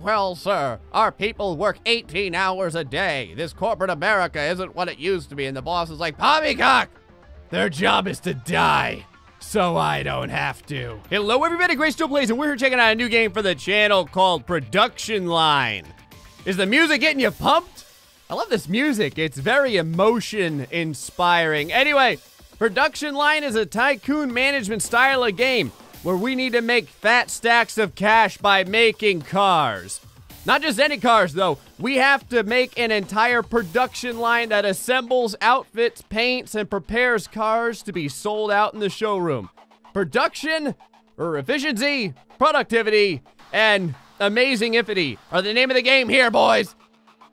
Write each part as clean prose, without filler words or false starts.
Well, sir, our people work 18 hours a day. This corporate America isn't what it used to be. And the boss is like, poppycock! Their job is to die, so I don't have to. Hello, everybody. GrayStillPlays, and we're here checking out a new game for the channel called Production Line. Is the music getting you pumped? I love this music. It's very emotion-inspiring. Anyway, Production Line is a tycoon management style of game where we need to make fat stacks of cash by making cars. Not just any cars, though. We have to make an entire production line that assembles, outfits, paints, and prepares cars to be sold out in the showroom. Production, or efficiency, productivity, and amazing-ifity are the name of the game here, boys.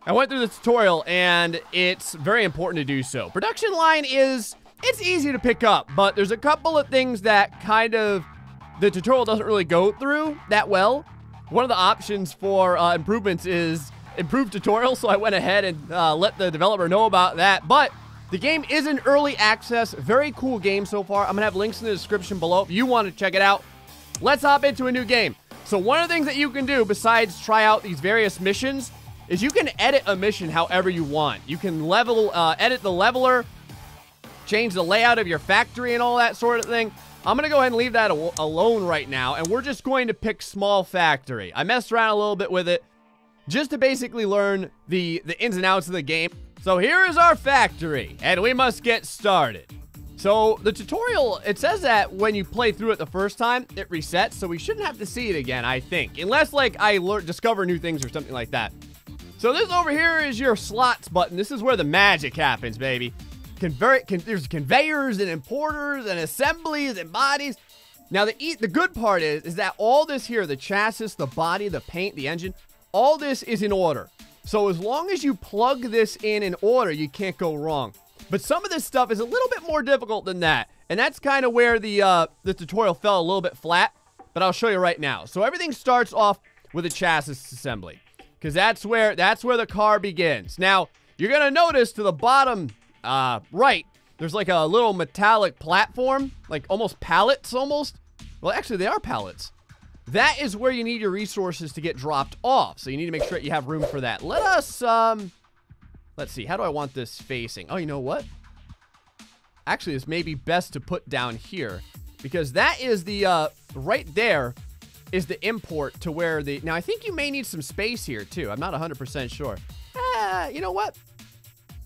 I went through the tutorial, and it's very important to do so. Production line it's easy to pick up, but there's a couple of things that kind of the tutorial doesn't really go through that well. One of the options for improvements is improved tutorial, so I went ahead and let the developer know about that. But the game is in early access. Very cool game so far. I'm going to have links in the description below if you want to check it out. Let's hop into a new game. So one of the things that you can do besides try out these various missions is you can edit a mission however you want. You can edit the leveler, change the layout of your factory and all that sort of thing. I'm going to go ahead and leave that alone right now, and we're just going to pick small factory. I messed around a little bit with it just to basically learn the ins and outs of the game. So here is our factory, and we must get started. So the tutorial, it says that when you play through it the first time, it resets, so we shouldn't have to see it again, I think. Unless, like, I discover new things or something like that. So this over here is your slots button. This is where the magic happens, baby. There's conveyors and importers and assemblies and bodies. Now, the good part is that all this here, the chassis, the body, the paint, the engine, all this is in order. So as long as you plug this in order, you can't go wrong. But some of this stuff is a little bit more difficult than that. And that's kind of where the tutorial fell a little bit flat. But I'll show you right now. So everything starts off with a chassis assembly, because that's where the car begins. Now, you're going to notice to the bottom right, there's like a little metallic platform, like almost pallets almost. Well, actually, they are pallets. That is where you need your resources to get dropped off. So you need to make sure you have room for that. Let us, let's see. How do I want this facing? Oh, you know what? Actually, this may be best to put down here, because that is the, right there is the import to where now I think you may need some space here too. I'm not 100% sure. You know what?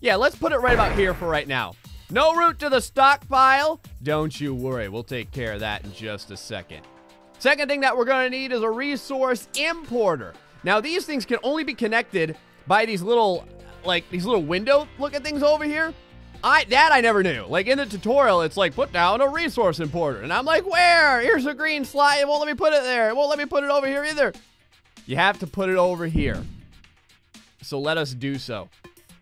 Yeah, let's put it right about here for right now. No route to the stockpile. Don't you worry. We'll take care of that in just a second. Second thing that we're going to need is a resource importer. Now, these things can only be connected by these little window looking things over here. I never knew. Like, in the tutorial, it's like, put down a resource importer. And I'm like, where? Here's a green slide. It won't let me put it there. It won't let me put it over here either. You have to put it over here. So let us do so.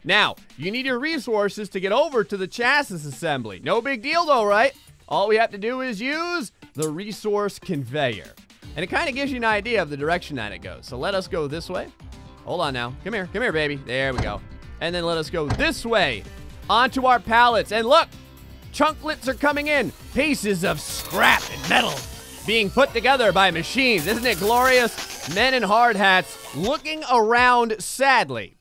Now, you need your resources to get over to the chassis assembly. No big deal though, right? All we have to do is use the resource conveyor. And it kind of gives you an idea of the direction that it goes. So let us go this way. Hold on now. Come here, baby. There we go. And then let us go this way onto our pallets. And look, chunklets are coming in. Pieces of scrap and metal being put together by machines. Isn't it glorious? Men in hard hats looking around sadly,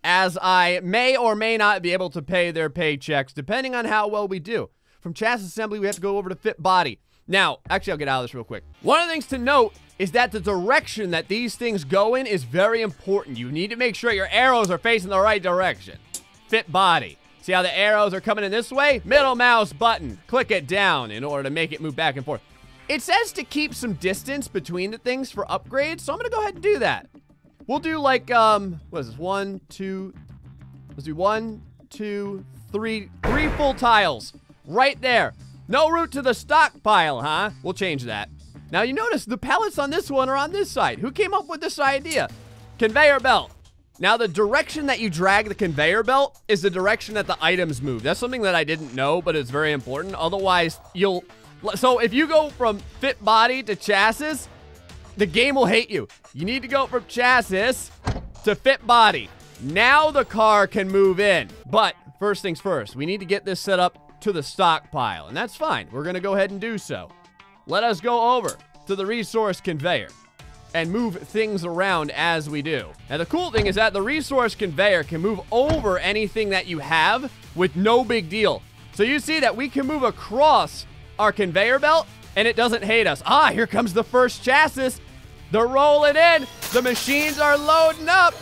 as I may or may not be able to pay their paychecks, depending on how well we do. From chassis assembly, we have to go over to fit body. Now, actually, I'll get out of this real quick. One of the things to note is that the direction that these things go in is very important. You need to make sure your arrows are facing the right direction. Fit body. See how the arrows are coming in this way? Middle mouse button. Click it down in order to make it move back and forth. It says to keep some distance between the things for upgrades, so I'm going to go ahead and do that. We'll do like, what is this? Let's do 1, 2, 3 full tiles. Right there. No route to the stockpile, huh? We'll change that. Now, you notice the pallets on this one are on this side. Who came up with this idea? Conveyor belt. Now, the direction that you drag the conveyor belt is the direction that the items move. That's something that I didn't know, but it's very important. Otherwise, so if you go from fit body to chassis, the game will hate you. You need to go from chassis to fit body. Now the car can move in. But first things first, we need to get this set up to the stockpile. And that's fine. We're going to go ahead and do so. Let us go over to the resource conveyor. and move things around as we do. Now, the cool thing is that the resource conveyor can move over anything that you have with no big deal. So you see that we can move across our conveyor belt, and it doesn't hate us. Ah, here comes the first chassis. They're rolling in. The machines are loading up.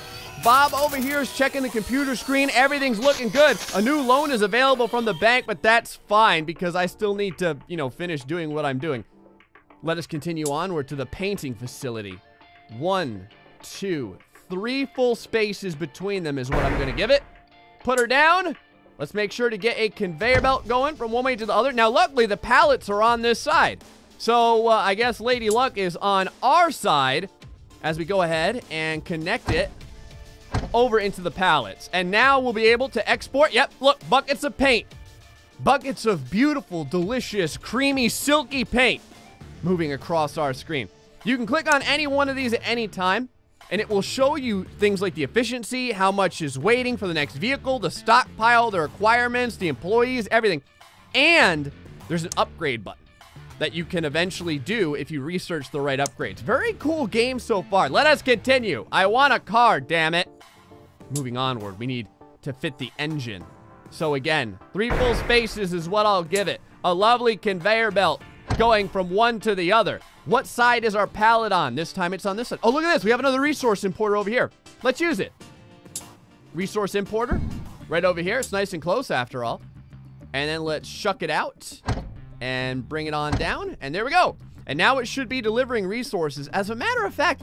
Bob over here is checking the computer screen. Everything's looking good. A new loan is available from the bank, but that's fine because I still need to, finish doing what I'm doing. Let us continue onward to the painting facility. 1, 2, 3 full spaces between them is what I'm going to give it. Put her down. Let's make sure to get a conveyor belt going from one way to the other. Now, luckily, the pallets are on this side. So, I guess Lady Luck is on our side as we go ahead and connect it over into the pallets. And now we'll be able to export. Yep, look, buckets of paint. Buckets of beautiful, delicious, creamy, silky paint moving across our screen. You can click on any one of these at any time, and it will show you things like the efficiency, how much is waiting for the next vehicle, the stockpile, the requirements, the employees, everything. And there's an upgrade button that you can eventually do if you research the right upgrades. Very cool game so far. Let us continue. I want a car, damn it. Moving onward, we need to fit the engine. So again, 3 full spaces is what I'll give it. A lovely conveyor belt going from one to the other. What side is our pallet on? This time it's on this side. Oh, look at this. We have another resource importer over here. Let's use it. Resource importer right over here. It's nice and close after all. And then let's shuck it out and bring it on down. And there we go. And now it should be delivering resources. As a matter of fact,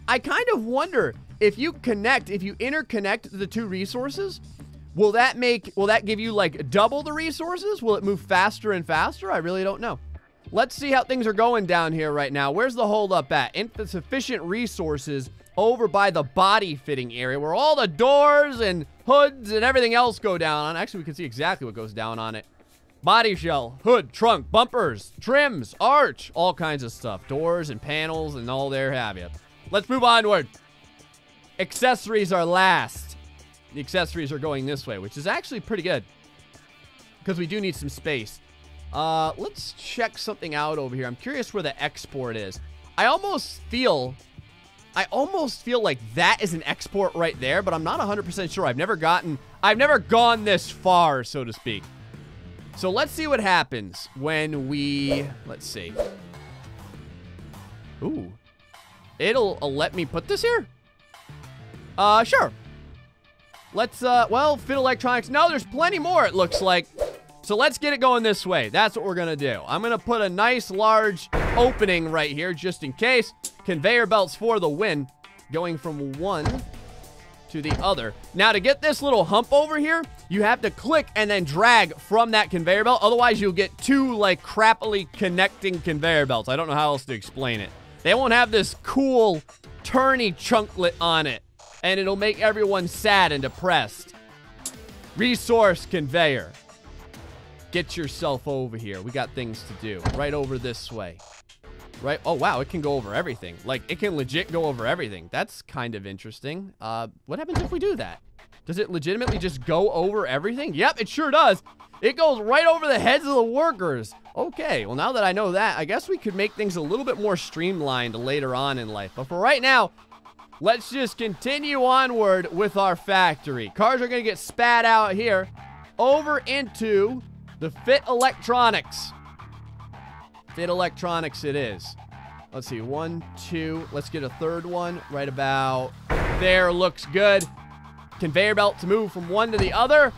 I kind of wonder if you interconnect the 2 resources, will that give you like double the resources? Will it move faster and faster? I really don't know. Let's see how things are going down here right now. Where's the holdup at? Insufficient resources over by the body fitting area where all the doors and hoods and everything else go down on. Actually, we can see exactly what goes down on it. Body shell, hood, trunk, bumpers, trims, arch, all kinds of stuff. Doors and panels and all there have you. Let's move onward. Accessories are last. The accessories are going this way, which is actually pretty good because we do need some space. Let's check something out over here. I'm curious where the export is. I almost feel like that is an export right there, but I'm not 100% sure. I've never gone this far, so to speak. So let's see what happens when let's see. Ooh. It'll let me put this here? Sure. Let's, well, fit electronics. No, there's plenty more, it looks like. So let's get it going this way. That's what we're going to do. I'm going to put a nice large opening right here just in case. Conveyor belts for the win. Going from one to the other. Now, to get this little hump over here, you have to click and then drag from that conveyor belt. Otherwise, you'll get 2, like, crappily connecting conveyor belts. I don't know how else to explain it. They won't have this cool turny chunklet on it. And it'll make everyone sad and depressed. Resource conveyor. Get yourself over here. We got things to do. Right over this way. Right? Oh, wow. It can go over everything. Like, it can legit go over everything. That's kind of interesting. What happens if we do that? Does it legitimately just go over everything? Yep, it sure does. It goes right over the heads of the workers. Okay, well, now that I know that, I guess we could make things a little bit more streamlined later on in life. But for right now, let's just continue onward with our factory. Cars are going to get spat out here over into the Fit Electronics. Fit Electronics it is. Let's see, 1, 2. Let's get a third one right about there. Looks good. Conveyor belt to move from one to the other.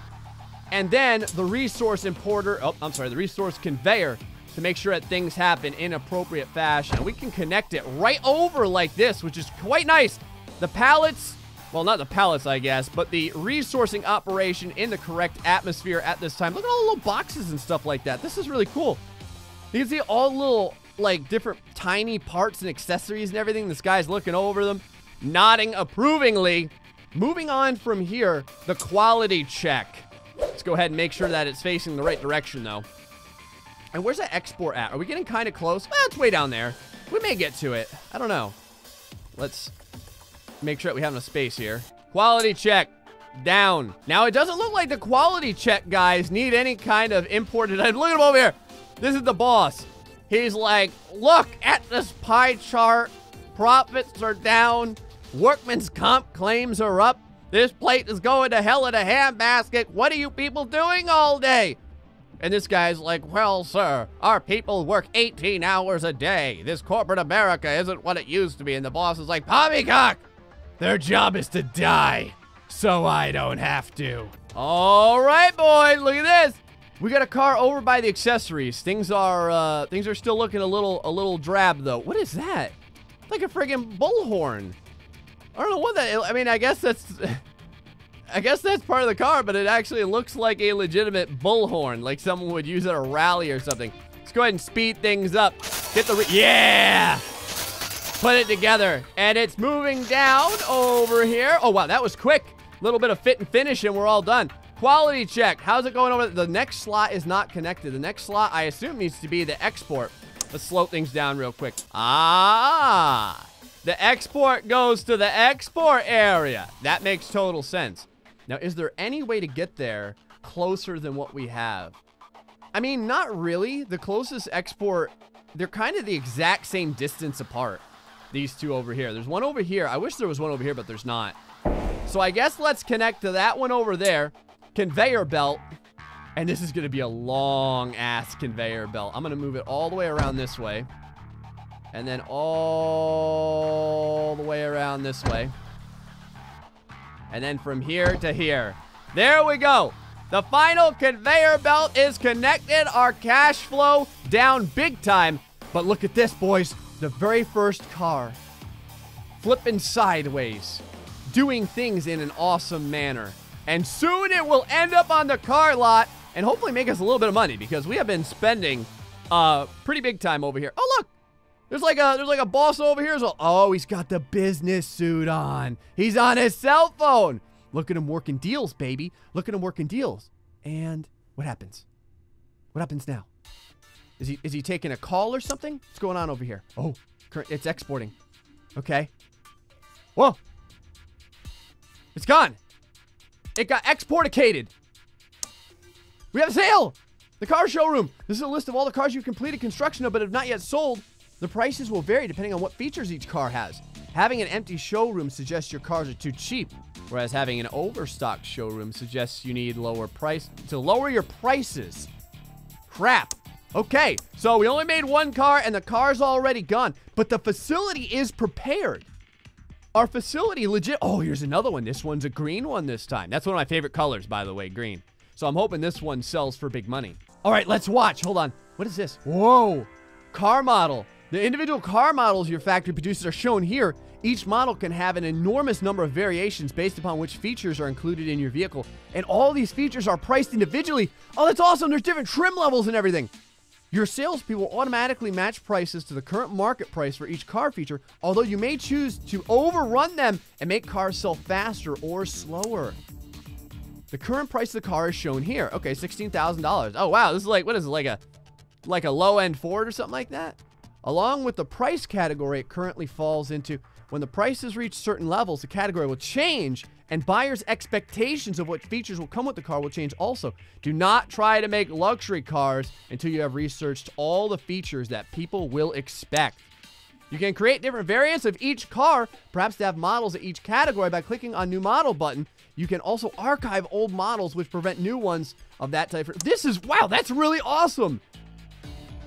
And then the resource importer, the resource conveyor to make sure that things happen in appropriate fashion. We can connect it right over like this, which is quite nice. The pallets, well, not the pallets, I guess, but the resourcing operation in the correct atmosphere at this time. Look at all the little boxes and stuff like that. This is really cool. You can see all the little, like, different tiny parts and accessories and everything. This guy's looking over them, nodding approvingly. Moving on from here, the quality check. Let's go ahead and make sure that it's facing the right direction, though. And where's that export at? Are we getting kind of close? Well, it's way down there. We may get to it. I don't know. Let's make sure that we have enough space here. Quality check. Down. Now, it doesn't look like the quality check guys need any kind of imported item. Look at him over here. This is the boss. He's like, look at this pie chart. Profits are down. Workman's comp claims are up. This plate is going to hell in a handbasket. What are you people doing all day? And this guy's like, well, sir, our people work 18 hours a day. This corporate America isn't what it used to be. And the boss is like, poppycock, their job is to die, so I don't have to. All right, boys, look at this. We got a car over by the accessories. Things are still looking a little drab, though. What is that? Like a friggin' bullhorn. I don't know what that is. I mean, I guess that's part of the car, but it actually looks like a legitimate bullhorn, like someone would use at a rally or something. Let's go ahead and speed things up. Get the yeah! Put it together, and it's moving down over here. Oh, wow, that was quick. A little bit of fit and finish, and we're all done. Quality check. How's it going over? The next slot is not connected. The next slot, I assume, needs to be the export. Let's slow things down real quick. Ah! The export goes to the export area. That makes total sense. Now, is there any way to get there closer than what we have? I mean, not really. The closest export, they're kind of the exact same distance apart. These two over here. There's one over here. I wish there was one over here, but there's not. So I guess let's connect to that one over there. Conveyor belt. And this is going to be a long-ass conveyor belt. I'm going to move it all the way around this way. And then all the way around this way. And then from here to here. There we go. The final conveyor belt is connected. Our cash flow down big time. But look at this, boys. The very first car. Flipping sideways. Doing things in an awesome manner. And soon it will end up on the car lot. And hopefully make us a little bit of money. Because we have been spending pretty big time over here. Oh, look. There's like a boss over here as well. Oh, he's got the business suit on. He's on his cell phone. Look at him working deals, baby. Look at him working deals. And what happens? What happens now? Is he taking a call or something? What's going on over here? Oh, it's exporting. Okay. Whoa. It's gone. It got exporticated. We have a sale. The car showroom. This is a list of all the cars you've completed construction of but have not yet sold. The prices will vary depending on what features each car has. Having an empty showroom suggests your cars are too cheap, whereas having an overstocked showroom suggests you need lower price to lower your prices. Crap. Okay, so we only made one car and the car's already gone, but the facility is prepared. Our facility legit. Oh, here's another one. This one's a green one this time. That's one of my favorite colors, by the way, green. So I'm hoping this one sells for big money. All right, let's watch. Hold on. What is this? Whoa. Car model. The individual car models your factory produces are shown here. Each model can have an enormous number of variations based upon which features are included in your vehicle. And all these features are priced individually. Oh, that's awesome. There's different trim levels and everything. Your salespeople automatically match prices to the current market price for each car feature, although you may choose to overrun them and make cars sell faster or slower. The current price of the car is shown here. Okay, $16,000. Oh, wow. This is like, what is it, like a low-end Ford or something like that? Along with the price category it currently falls into, when the prices reach certain levels, the category will change, and buyers' expectations of what features will come with the car will change also. Do not try to make luxury cars until you have researched all the features that people will expect. You can create different variants of each car, perhaps to have models at each category by clicking on New Model button. You can also archive old models, which prevent new ones of that type. This is, wow, that's really awesome.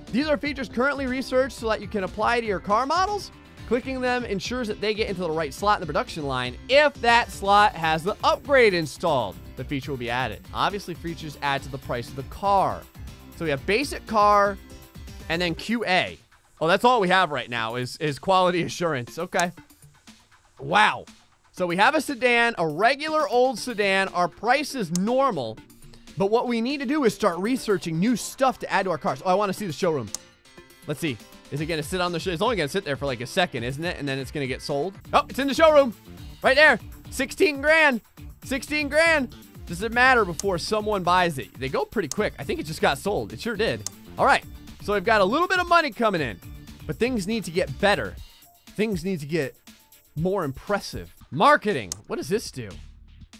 These are features currently researched so that you can apply to your car models. Clicking them ensures that they get into the right slot in the production line. If that slot has the upgrade installed, the feature will be added. Obviously, features add to the price of the car. So we have basic car and then QA. Oh, that's all we have right now is quality assurance. Okay. Wow. So we have a sedan, a regular old sedan. Our price is normal. But what we need to do is start researching new stuff to add to our cars. Oh, I want to see the showroom. Let's see. Is it going to sit on the show? It's only going to sit there for like a second, isn't it? And then it's going to get sold. Oh, it's in the showroom. Right there. 16 grand. 16 grand. Does it matter before someone buys it? They go pretty quick. I think it just got sold. It sure did. All right. So we've got a little bit of money coming in. But things need to get better. Things need to get more impressive. Marketing. What does this do?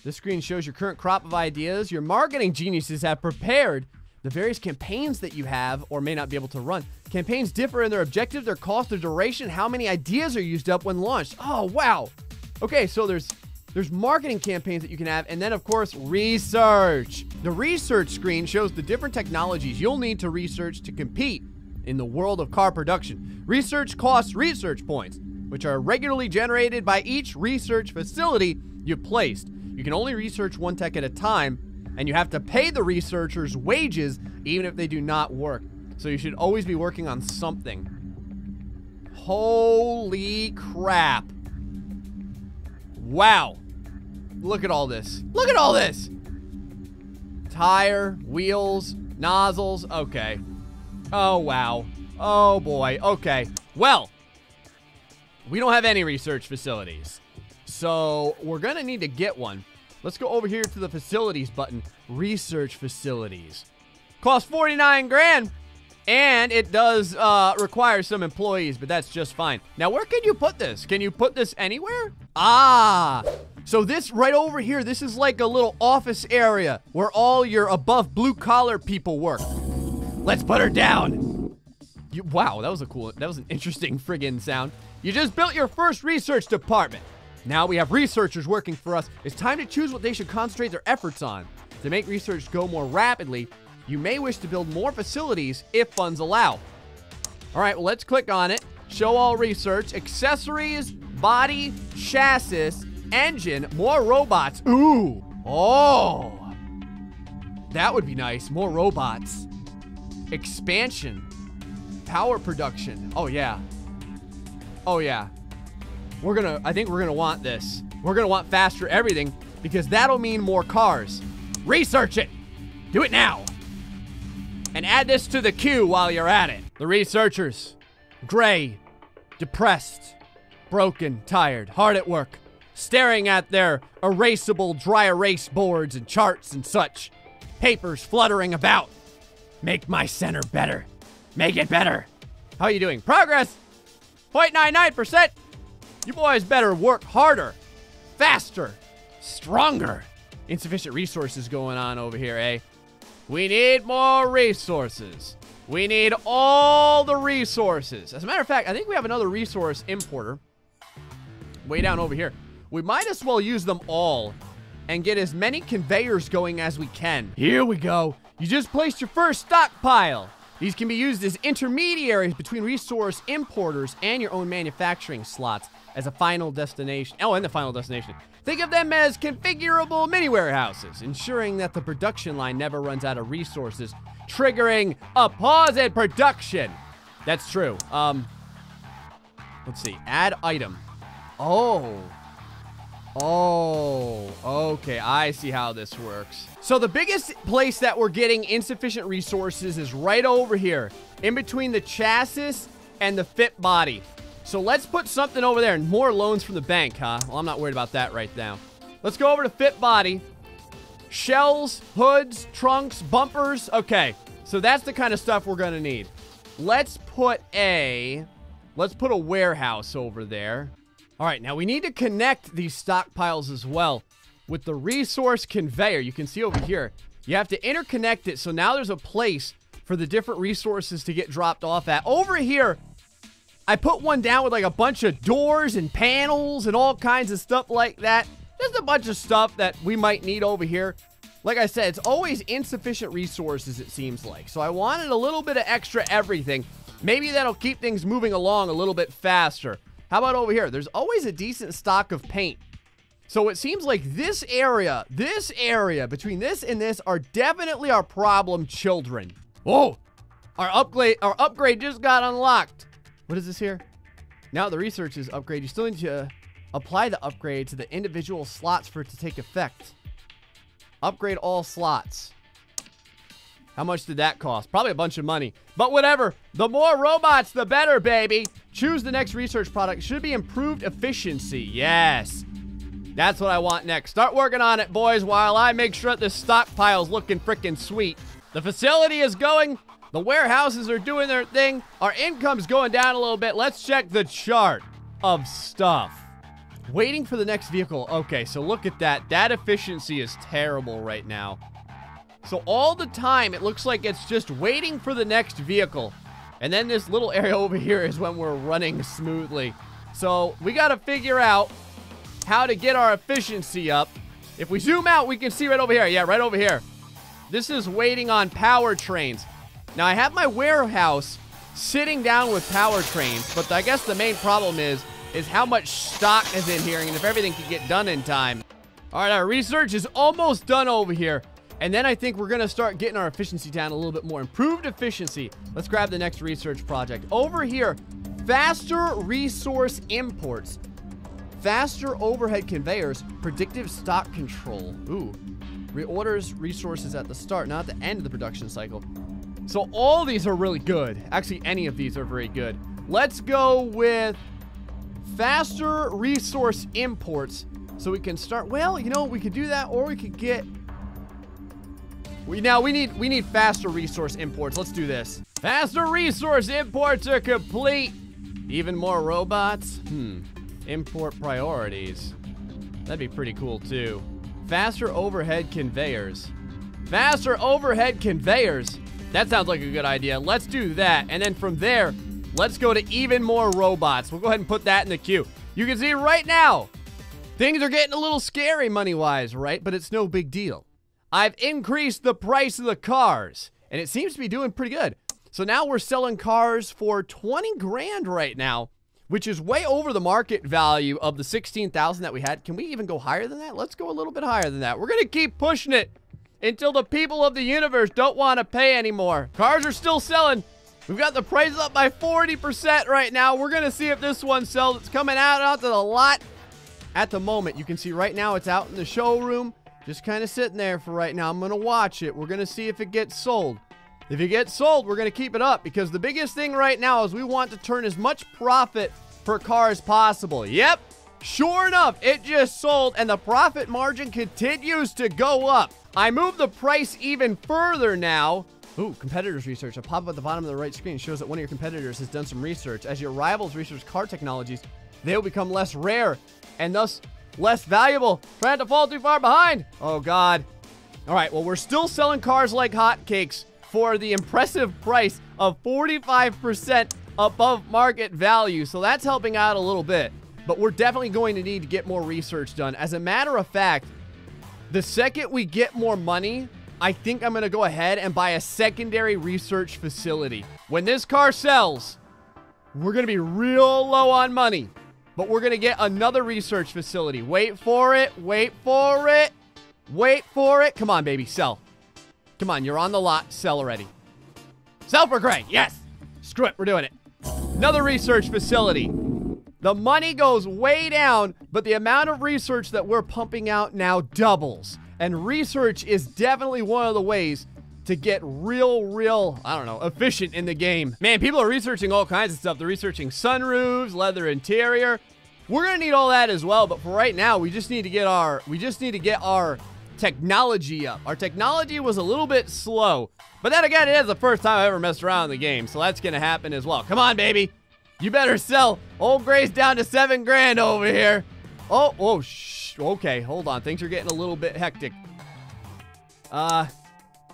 This screen shows your current crop of ideas your marketing geniuses have prepared the various campaigns that you have or may not be able to run. Campaigns differ in their objective, their cost, their duration, how many ideas are used up when launched. Oh, wow. Okay, so there's marketing campaigns that you can have, and then, of course, research. The research screen shows the different technologies you'll need to research to compete in the world of car production. Research costs research points, which are regularly generated by each research facility you've placed. You can only research one tech at a time, and you have to pay the researchers wages even if they do not work. So you should always be working on something. Holy crap. Wow. Look at all this. Look at all this. Tire, wheels, nozzles. Okay. Oh, wow. Oh, boy. Okay. Well, we don't have any research facilities, so we're going to need to get one. Let's go over here to the facilities button. Research facilities. Costs 49 grand. And it does require some employees, but that's just fine. Now, where can you put this? Can you put this anywhere? Ah, so this right over here, this is like a little office area where all your above blue-collar people work. Let's put her down. Wow, that was an interesting friggin' sound. You just built your first research department. Now we have researchers working for us. It's time to choose what they should concentrate their efforts on. To make research go more rapidly, you may wish to build more facilities if funds allow. All right, well, let's click on it. Show all research, accessories, body, chassis, engine, more robots. Ooh, oh, that would be nice. More robots. Expansion, power production. Oh, yeah. Oh, yeah. I think we're gonna want this. We're gonna want faster everything because that'll mean more cars. Research it. Do it now. And add this to the queue while you're at it. The researchers. Gray. Depressed. Broken. Tired. Hard at work. Staring at their erasable dry erase boards and charts and such. Papers fluttering about. Make my center better. Make it better. How are you doing? Progress. 0.99%. You boys better work harder. Faster. Stronger. Insufficient resources going on over here, eh? We need more resources. We need all the resources. As a matter of fact, I think we have another resource importer way down over here. We might as well use them all and get as many conveyors going as we can. Here we go. You just placed your first stockpile. These can be used as intermediaries between resource importers and your own manufacturing slots as a final destination. Oh, and the final destination. Think of them as configurable mini warehouses, ensuring that the production line never runs out of resources, triggering a pause in production. That's true. Let's see. Add item. Oh, okay. I see how this works. So the biggest place that we're getting insufficient resources is right over here, in between the chassis and the fit body. So let's put something over there. And more loans from the bank, huh? Well, I'm not worried about that right now. Let's go over to fit body. Shells, hoods, trunks, bumpers. Okay, so that's the kind of stuff we're gonna need. Let's put a warehouse over there. All right, now we need to connect these stockpiles as well with the resource conveyor. You can see over here, you have to interconnect it. So now there's a place for the different resources to get dropped off at. Over here, I put one down with like a bunch of doors and panels and all kinds of stuff like that. Just a bunch of stuff that we might need over here. Like I said, it's always insufficient resources, it seems like. So I wanted a little bit of extra everything. Maybe that'll keep things moving along a little bit faster. How about over here? There's always a decent stock of paint. So it seems like this area, between this and this are definitely our problem children. Whoa! Our upgrade just got unlocked. What is this here? Now the research is upgrade. You still need to apply the upgrade to the individual slots for it to take effect. Upgrade all slots. How much did that cost? Probably a bunch of money. But whatever. The more robots, the better, baby. Choose the next research product. Should be improved efficiency. Yes. That's what I want next. Start working on it, boys, while I make sure that this stockpile's looking freaking sweet. The facility is going. The warehouses are doing their thing. Our income's going down a little bit. Let's check the chart of stuff. Waiting for the next vehicle. Okay, so look at that. That efficiency is terrible right now. So all the time, it looks like it's just waiting for the next vehicle. And then this little area over here is when we're running smoothly. So we got to figure out how to get our efficiency up. If we zoom out, we can see right over here. Yeah, right over here. This is waiting on powertrains. Now, I have my warehouse sitting down with powertrains, but I guess the main problem is how much stock is in here and if everything can get done in time. All right, our research is almost done over here. And then I think we're going to start getting our efficiency down a little bit more. Improved efficiency. Let's grab the next research project. Over here, faster resource imports. Faster overhead conveyors. Predictive stock control. Ooh. Reorders resources at the start, not at the end of the production cycle. So all these are really good. Actually, any of these are very good. Let's go with faster resource imports. So we can start, well, you know, we could do that, or we could get... We need faster resource imports. Let's do this. Faster resource imports are complete. Even more robots? Import priorities. That'd be pretty cool too. Faster overhead conveyors. Faster overhead conveyors. That sounds like a good idea. Let's do that. And then from there, let's go to even more robots. We'll go ahead and put that in the queue. You can see right now, things are getting a little scary money-wise, right? But it's no big deal. I've increased the price of the cars, and it seems to be doing pretty good. So now we're selling cars for 20 grand right now, which is way over the market value of the 16,000 that we had. Can we even go higher than that? Let's go a little bit higher than that. We're going to keep pushing it until the people of the universe don't want to pay anymore. Cars are still selling. We've got the prices up by 40% right now. We're going to see if this one sells. It's coming out to the lot at the moment. You can see right now it's out in the showroom. Just kind of sitting there for right now. I'm going to watch it. We're going to see if it gets sold. If it gets sold, we're going to keep it up because the biggest thing right now is we want to turn as much profit per car as possible. Yep. Sure enough, it just sold and the profit margin continues to go up. I moved the price even further now. Ooh, competitors research. A pop-up at the bottom of the right screen shows that one of your competitors has done some research. As your rivals research car technologies, they will become less rare and thus less valuable. Trying to fall too far behind. Oh, God. All right, well, we're still selling cars like hotcakes for the impressive price of 45% above market value. So that's helping out a little bit. But we're definitely going to need to get more research done. As a matter of fact, the second we get more money, I think I'm going to go ahead and buy a secondary research facility. When this car sells, we're going to be real low on money. But we're going to get another research facility. Wait for it. Wait for it. Wait for it. Come on, baby. Sell. Come on. You're on the lot. Sell already. Sell for Gray. Yes. Screw it. We're doing it. Another research facility. The money goes way down, but the amount of research that we're pumping out now doubles. And research is definitely one of the ways to get real, I don't know, efficient in the game. Man, people are researching all kinds of stuff. They're researching sunroofs, leather interior. We're gonna need all that as well, but for right now, we just need to get our technology up. Our technology was a little bit slow, but then again, it is the first time I ever messed around in the game, so that's gonna happen as well. Come on, baby. You better sell. Old Gray's down to 7 grand over here. Oh, shh. Okay, hold on. Things are getting a little bit hectic.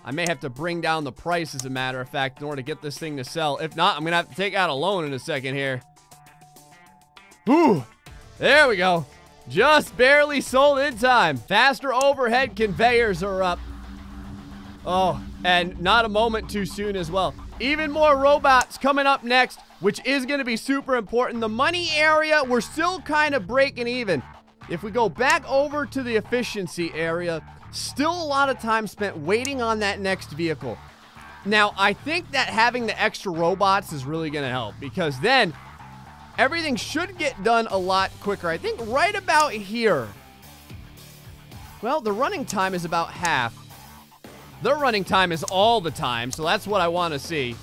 I may have to bring down the price, as a matter of fact, in order to get this thing to sell. If not, I'm going to have to take out a loan in a second here. Whew. There we go. Just barely sold in time. Faster overhead conveyors are up. Oh, and not a moment too soon as well. Even more robots coming up next, which is going to be super important. The money area, we're still kind of breaking even. If we go back over to the efficiency area, still a lot of time spent waiting on that next vehicle. Now, I think that having the extra robots is really going to help because then everything should get done a lot quicker. I think right about here. Well, the running time is about half. Their running time is all the time, so that's what I want to see.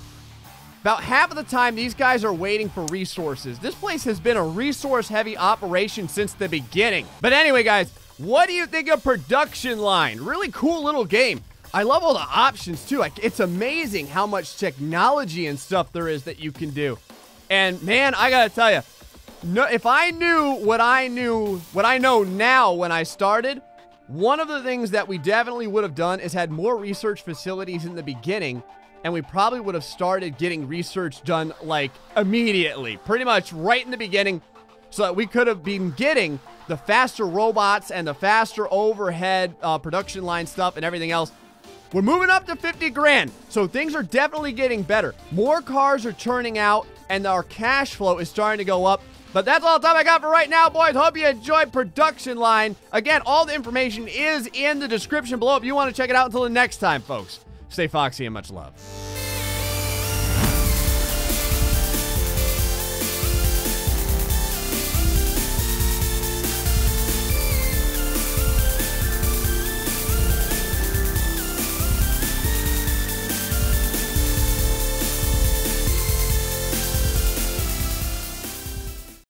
About half of the time, these guys are waiting for resources. This place has been a resource-heavy operation since the beginning. But anyway, guys, what do you think of Production Line? Really cool little game. I love all the options, too. Like, it's amazing how much technology and stuff there is that you can do. And, man, I gotta tell you, if I knew what I know now when I started, One of the things that we definitely would have done is had more research facilities in the beginning, and we probably would have started getting research done like immediately, pretty much right in the beginning, so that we could have been getting the faster robots and the faster overhead production line stuff and everything else. We're moving up to 50 grand, so things are definitely getting better. More cars are turning out, and our cash flow is starting to go up. But that's all the time I got for right now, boys. Hope you enjoyed Production Line. Again, all the information is in the description below if you want to check it out. Until the next time, folks, stay foxy and much love.